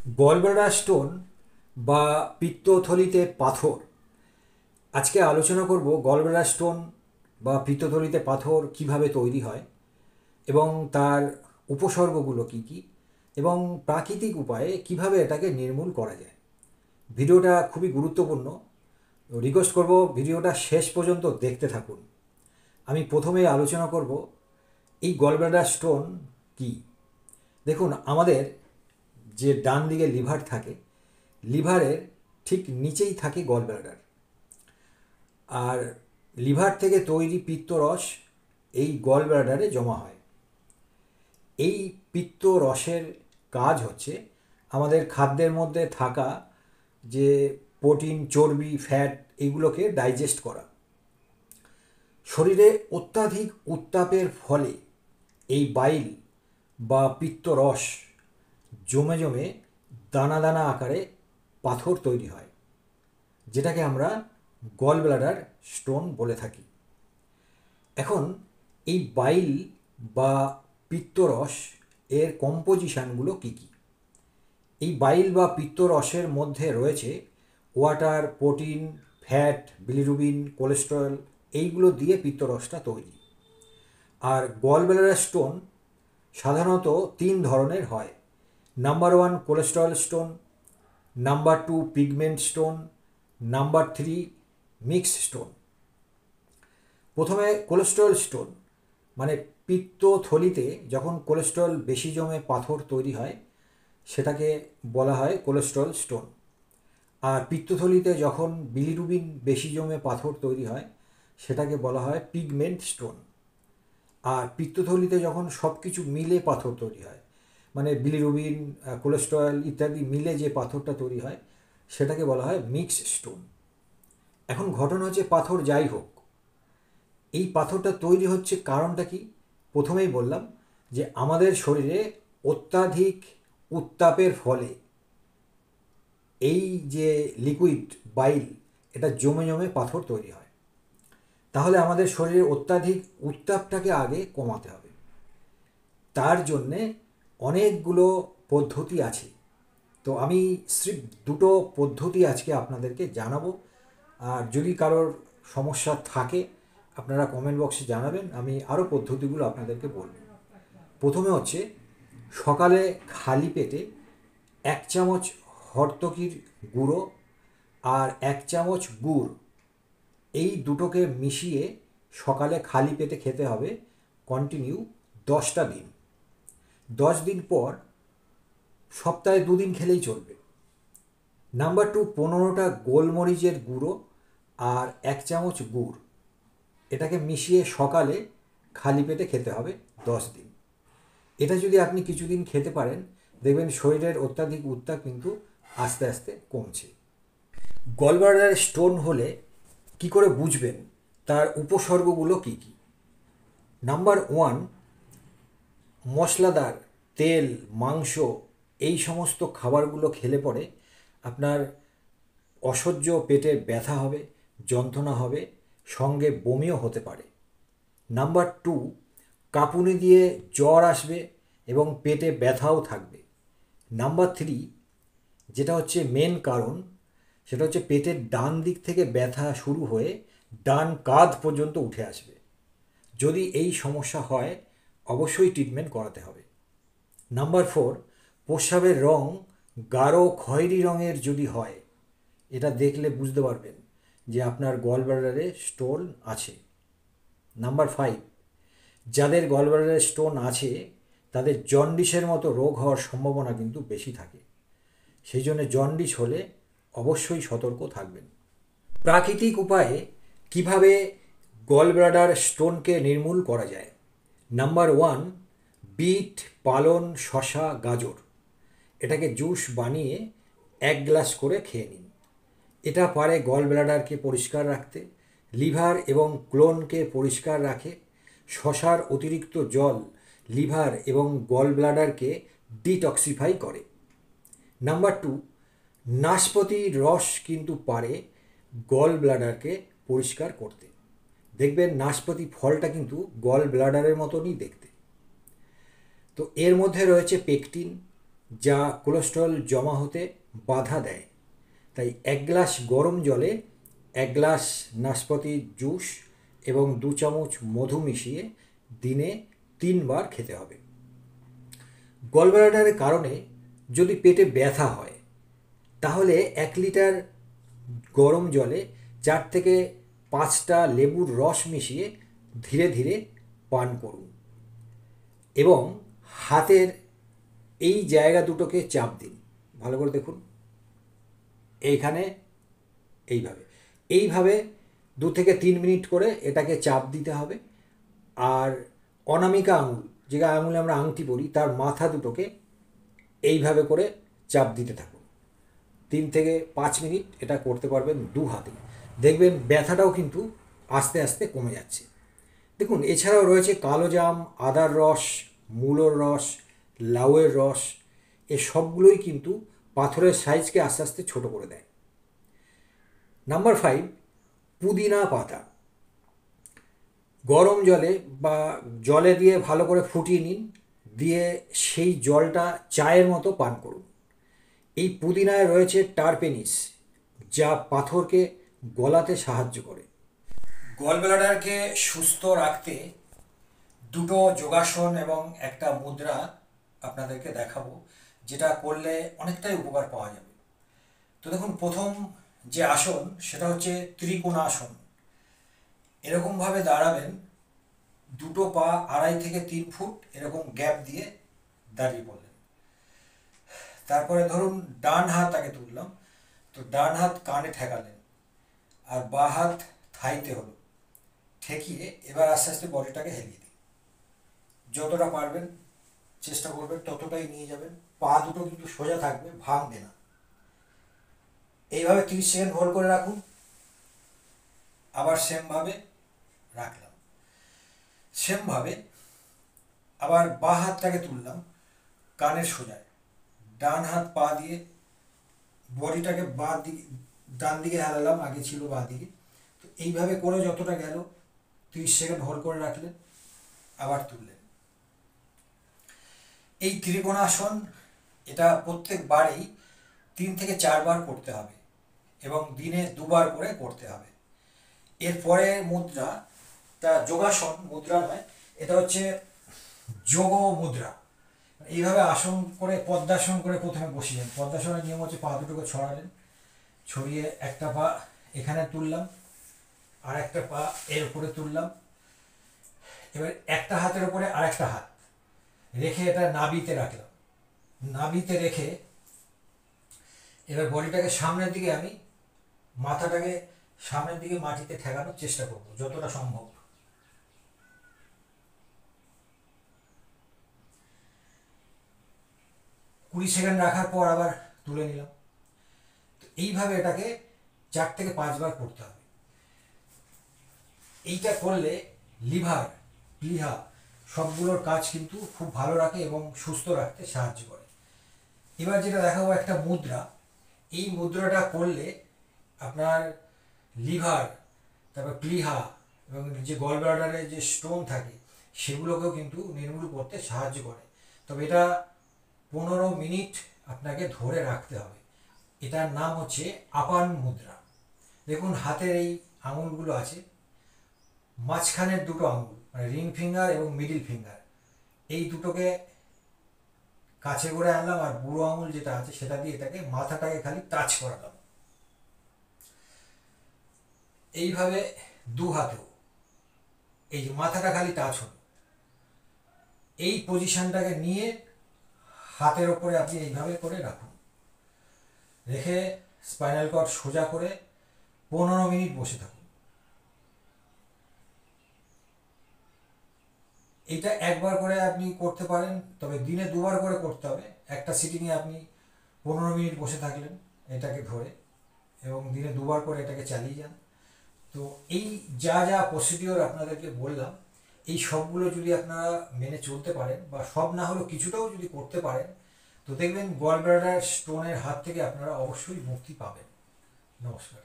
Gallbladder stone বা পিত্তথলিতে পাথর। আজকে আলোচনা করব গলব্লাডার স্টোন বা পিত্তথলিতে পাথর কিভাবে তৈরি হয় এবং তার উপসর্গগুলো কী কী এবং প্রাকৃতিক উপায়ে কিভাবে এটাকে নির্মূল করা যায়। ভিডিওটা খুবই গুরুত্বপূর্ণ, রিকোয়েস্ট করব ভিডিওটা শেষ পর্যন্ত দেখতে থাকুন। আমি প্রথমে আলোচনা করব এই গলব্লাডার স্টোন কী। দেখুন, আমাদের যে ডান দিকে লিভার থাকে, লিভারের ঠিক নিচেই থাকে গলব্লাডার। আর লিভার থেকে তৈরি পিত্তরস এই গলব্লাডারে জমা হয়। এই পিত্তরসের কাজ হচ্ছে আমাদের খাদ্যের মধ্যে থাকা যে প্রোটিন, চর্বি, ফ্যাট এইগুলোকে ডাইজেস্ট করা। শরীরে অত্যাধিক উত্তাপের ফলে এই বাইল বা পিত্তরস জমে জমে দানা দানা আকারে পাথর তৈরি হয়, যেটাকে আমরা গলব্লাডার স্টোন বলে থাকি। এখন এই বাইল বা পিত্তরস এর কম্পোজিশানগুলো কী কী? এই বাইল বা পিত্তরসের মধ্যে রয়েছে water, protein, fat, bilirubin, cholesterol, এইগুলো দিয়ে পিত্তরসটা তৈরি। আর গলব্লাডার স্টোন সাধারণত 3 ধরনের হয়। Number 1 cholesterol stone, number 2 pigment stone, number 3 mixed stone. প্রথমে কোলেস্টেরল স্টোন, মানে পিত্তথলিতে যখন কোলেস্টেরল বেশি জমে পাথর তৈরি হয় সেটাকে বলা হয় কোলেস্টেরল স্টোন। আর পিত্তথলিতে যখন বিলিরুবিন বেশি জমে পাথর তৈরি হয় সেটাকে বলা হয় পিগমেন্ট স্টোন। আর পিত্তথলিতে যখন সব কিছু মিলে পাথর তৈরি হয়, মানে বিলিরুবিন, কোলেস্টেরল ইত্যাদি মিলে যে পাথরটা তৈরি হয় সেটাকে বলা হয় মিক্সড স্টোন। এখন ঘটনা হচ্ছে, পাথর যাই হোক, এই পাথরটা তৈরি হচ্ছে কারণটা কি? প্রথমেই বললাম যে আমাদের শরীরে অত্যাধিক উত্তাপের ফলে এই যে লিকুইড বাইল, এটা জমে জমে পাথর তৈরি হয়। তাহলে আমাদের শরীরে অত্যাধিক উত্তাপটাকে আগে কমাতে হবে। তার জন্যে অনেকগুলো পদ্ধতি আছে। তো আমি স্রেফ দুটো পদ্ধতি আজকে আপনাদেরকে জানাবো। আর যদি কারোর সমস্যা থাকে আপনারা কমেন্ট বক্সে জানাবেন, আমি আরও পদ্ধতিগুলো আপনাদেরকে বলব। প্রথমে হচ্ছে, সকালে খালি পেটে 1 চামচ হরতকির গুঁড়ো আর 1 চামচ গুড়, এই দুটোকে মিশিয়ে সকালে খালি পেটে খেতে হবে কন্টিনিউ 10টা দিন। 10 দিন পর সপ্তাহে 2 দিন খেলেই চলবে। নাম্বার 2 15টা গোলমরিচের গুঁড়ো আর 1 চামচ গুড়, এটাকে মিশিয়ে সকালে খালি পেটে খেতে হবে 10 দিন। এটা যদি আপনি কিছুদিন খেতে পারেন, দেখবেন শরীরের অত্যাধিক উত্তাপ কিন্তু আস্তে আস্তে কমছে। গলব্লাডার স্টোন হলে কি করে বুঝবেন তার উপসর্গগুলো কী কী? নাম্বার 1, মশলাদার তেল, মাংস এই সমস্ত খাবারগুলো খেলে পরে আপনার অসহ্য পেটের ব্যথা হবে, যন্ত্রণা হবে, সঙ্গে বমিও হতে পারে। নাম্বার 2, কাঁপুনি দিয়ে জ্বর আসবে এবং পেটে ব্যথাও থাকবে। নাম্বার 3, যেটা হচ্ছে মেন কারণ, সেটা হচ্ছে পেটের ডান দিক থেকে ব্যথা শুরু হয়ে ডান কাঁধ পর্যন্ত উঠে আসবে। যদি এই সমস্যা হয় অবশ্যই ট্রিটমেন্ট করাতে হবে। নাম্বার 4, প্রস্রাবের রং গাঢ় খয়েরি রঙের যদি হয়, এটা দেখলে বুঝতে পারবেন যে আপনার গলব্লাডারে স্টোন আছে। নাম্বার 5, যাদের গলব্লাডারে স্টোন আছে তাদের জন্ডিসের মতো রোগ হওয়ার সম্ভাবনা কিন্তু বেশি থাকে। সেই জন্য জন্ডিস হলে অবশ্যই সতর্ক থাকবেন। প্রাকৃতিক উপায়ে কিভাবে গলব্লাডার স্টোনকে নির্মূল করা যায়? নাম্বার 1, বিট, পালন, শসা, গাজর, এটাকে জুস বানিয়ে 1 গ্লাস করে খেয়ে নিন। এটা পারে গলব্লাডারকে পরিষ্কার রাখতে, লিভার এবং কোলনকে পরিষ্কার রাখে। শসার অতিরিক্ত জল লিভার এবং গলব্লাডারকে ডিটক্সিফাই করে। নাম্বার 2, নাশপাতির রস কিন্তু পারে গলব্লাডারকে পরিষ্কার করতে। দেখবেন নাশপাতি ফলটা কিন্তু গলব্লাডারের মতনই দেখতে। তো এর মধ্যে রয়েছে পেকটিন, যা কোলেস্টেরল জমা হতে বাধা দেয়। তাই 1 গ্লাস গরম জলে 1 গ্লাস নাশপাতি জুস এবং 2 চামচ মধু মিশিয়ে দিনে 3 বার খেতে হবে। গলব্লাডারের কারণে যদি পেটে ব্যথা হয় তাহলে 1 লিটার গরম জলে 4 থেকে 5টা লেবুর রস মিশিয়ে ধীরে ধীরে পান করুন এবং হাতের এই জায়গা দুটোকে চাপ দিন। ভালো করে দেখুন, এইখানে এইভাবে 2 থেকে 3 মিনিট করে এটাকে চাপ দিতে হবে। আর অনামিকা আঙুল, যে আঙুলে আমরা আংটি পরি, তার মাথা দুটোকে এইভাবে করে চাপ দিতে থাকুন। 3 থেকে 5 মিনিট এটা করতে পারবেন 2 হাতে। দেখবেন ব্যথাটাও কিন্তু আস্তে আস্তে কমে যাচ্ছে। দেখুন, এছাড়াও রয়েছে কালোজাম, আদার রস, মূলোর রস, লাউয়ের রস। এ সবগুলোই কিন্তু পাথরের সাইজকে আস্তে আস্তে ছোট করে দেয়। নাম্বার 5, পুদিনা পাতা। গরম জলে বা জলে দিয়ে ভালো করে ফুটিয়ে নিন, দিয়ে সেই জলটা চায়ের মতো পান করুন। এই পুদিনায় রয়েছে টারপেনিস, যা পাথরকে গলাতে সাহায্য করে। গলব্লাডারকে সুস্থ রাখতে 2টো যোগাসন এবং একটা মুদ্রা আপনাদেরকে দেখাবো, যেটা করলে অনেকটাই উপকার পাওয়া যাবে। তো দেখুন, প্রথম যে আসন সেটা হচ্ছে ত্রিকোণাসন। এরকমভাবে দাঁড়াবেন, 2টো পা 2.5 থেকে 3 ফুট এরকম গ্যাপ দিয়ে দাঁড়িয়ে পড়লেন। তারপরে ধরুন ডান হাত আগে তুললাম, তো ডান হাত কানে ঠেকালেন আর বাঁ হাত থাইতে হলো, ঠেকিয়ে এবার আস্তে আস্তে বডিটাকে হেলিয়ে দিন। যতটা পারবেন চেষ্টা করবেন ততটাই নিয়ে যাবেন। পা দুটো কিন্তু সোজা থাকবে, ভাঙবে না। এইভাবে 30 সেকেন্ড হোল্ড করে রাখুন, আবার সেমভাবে রাখলাম। সেমভাবে আবার বাঁ হাতটাকে তুললাম কানের সোজায়, ডান হাত পা দিয়ে বডিটাকে ডান দিকে হেলালাম, আগে ছিল বাঁ দিকে। তো এইভাবে করে যতটা গেল 30 সেকেন্ড হোল্ড করে রাখলেন, আবার তুললেন। এই ত্রিকোণাসন এটা প্রত্যেকবারেই 3 থেকে 4 বার করতে হবে এবং দিনে 2 বার করে করতে হবে। এরপরে মুদ্রাটা যোগাসন মুদ্রা নয়, এটা হচ্ছে যোগ মুদ্রা। এইভাবে আসন করে পদ্মাসন করে প্রথমে বসিলেন। পদ্মাসনের নিয়ম হচ্ছে পা দুটোকে ছড়ালেন, ছড়িয়ে একটা পা এখানে তুললাম, আর একটা পা এর উপরে তুললাম। এবার একটা হাতের উপরে আর একটা হাত রেখে এটা নাভিতে রাখলাম। নাভিতে রেখে এবার বডিটাকে সামনের দিকে, আমি মাথাটাকে সামনের দিকে মাটিতে ঠেকানোর চেষ্টা করব যতটা সম্ভব। কুড়ি সেকেন্ড রাখার পর আবার তুলে নিলাম। তো এইভাবে এটাকে 4 থেকে 5 বার করতে হবে। এইটা করলে লিভার, প্লীহা সবগুলোর কাজ কিন্তু খুব ভালো রাখে এবং সুস্থ রাখতে সাহায্য করে। এবার যেটা দেখাবো একটা মুদ্রা, এই মুদ্রাটা করলে আপনার লিভার, তারপর প্লীহা এবং যে গল ব্লাডারে যে স্টোন থাকে সেগুলোকেও কিন্তু নির্মূল করতে সাহায্য করে। তবে এটা 15 মিনিট আপনাকে ধরে রাখতে হবে। এটার নাম হচ্ছে আপান মুদ্রা। দেখুন, হাতের এই আঙুলগুলো আছে, মাঝখানের 2টো আঙুল মানে রিং ফিঙ্গার এবং মিডিল ফিঙ্গার, এই দুটোকে কাছে করে আনলাম, আর বুড়ো আঙুল যেটা আছে সেটা দিয়ে এটাকে মাথাটাকে খালি টাচ করালাম। এইভাবে 2 হাতেও এই যে মাথাটা খালি টাচ হলো, এই পজিশনটাকে নিয়ে হাতের ওপরে আপনি এইভাবে করে রাখুন। রেখে স্পাইনাল কর্ড সোজা করে 15 মিনিট বসে থাকুন। এটা একবার করে আপনি করতে পারেন, তবে দিনে 2 বার করে করতে হবে। একটা সিটিংয়ে আপনি 15 মিনিট বসে থাকলেন এটাকে ধরে, এবং দিনে 2 বার করে এটাকে চালিয়ে যান। তো এই যা যা প্রসিডিওর আপনাদেরকে বললাম, এই সবগুলো যদি আপনারা মেনে চলতে পারেন, বা সব না হলেও কিছুটাও যদি করতে পারেন, তো দেখবেন গল ব্লাডার স্টোনের হাত থেকে আপনারা অবশ্যই মুক্তি পাবেন। নমস্কার।